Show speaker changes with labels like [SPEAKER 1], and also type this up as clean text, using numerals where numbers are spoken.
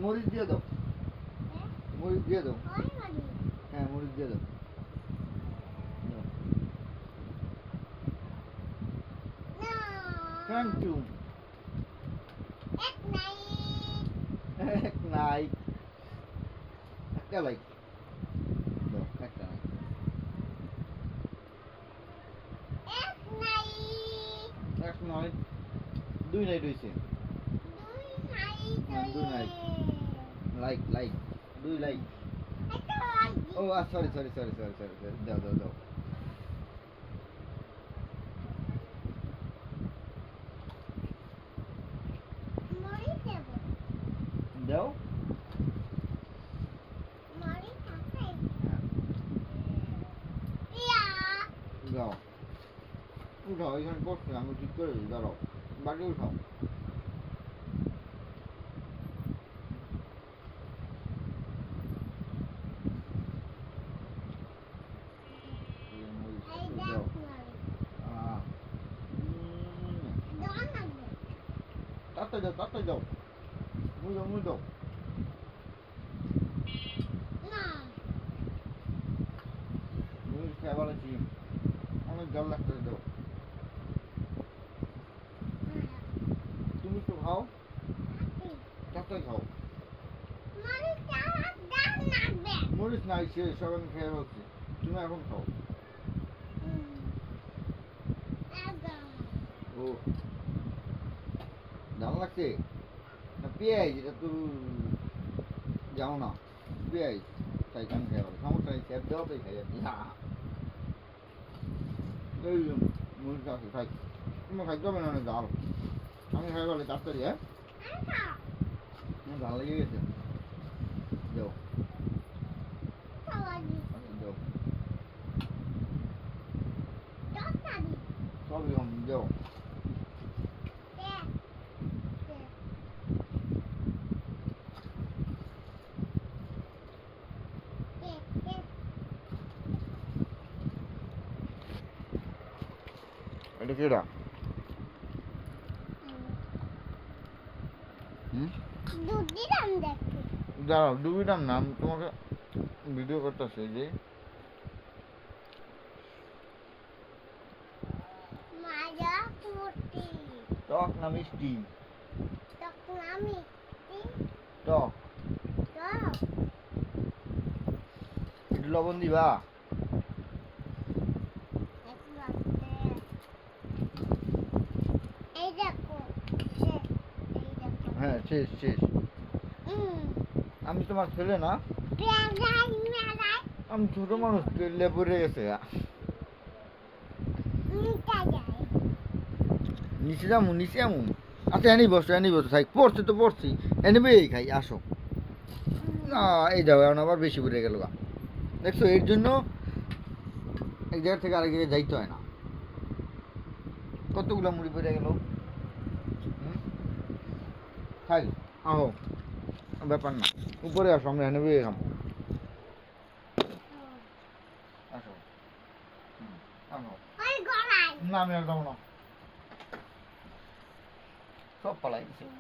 [SPEAKER 1] মরিচ দিয়ে দাও, মরিচ দিয়ে দাও। হ্যাঁ মরিচ দিয়ে দাও। Thank you. এক নাই, একটা লাইক দাও, একটা নাই, এক নয়, দুই নাই রয়েছে, দুই নাই, লাইক লাইক, দুই like. Oh sorry sorry sorry sorry sorry sorry, দাও দাও দাও। দাও দাও, উঠাও, এখানে বসছে, আমি ঠিক করে দিই, দাঁড়াও, বাকি উঠাও। তাতে যাও, তাতে যাও, মুই দাও, মুই দাও। মুই খেয়ে বলেছি অনেক জল লাগতে, দাও। তুমি তো খাও, তাতে খাও। মরিচ নাই, সে সব আমি খেয়ে বলছি, তুমি এখন খাও। ও জাল লাগছে না, পেঁয়াজ, এটা তো যাও না, পেঁয়াজ তাই আমি খাই, সমস্যা নেই, খেয়ে দেওয়া তাই খাই আপনি। এই মরিচ আছে, খাই, তোমার খাইতে হবে না, জাল আমি খাই বলে তাড়াতাড়ি। হ্যাঁ ভালো লেগে গেছে, যাও যাও, সবই কম, যাও। এটা কেডা? দাঁড়াও, ডুবিটাম না, আমি তোমাকে ভিডিও করতেছি যে। টক না মিষ্টি? টক, একটু লবণ দিবা? হ্যাঁ শেষ শেষ। আমি তোমার ছেলে না, আমি ছোট মানুষ, লেবুরে গেছে। নিচে যাবো, নিচে যাবো। আচ্ছা এনে বসো, এনে বসো, থাক, পড়ছে তো পড়ছি, এনে বেই খাই, আসো না। এই যাও, এখন আবার বেশি পড়ে গেল গা, দেখছো, এর জন্য এক জায়গা থেকে আরেক জায়গায় যাইতে হয় না। কতগুলো মুড়ি পড়ে গেল, খাই, আহো, ব্যাপার না, উপরে আসো, আমরা এনে বেয়ে খাম, আসো। না আমি আর যাবো না, সব পালাই দিছি।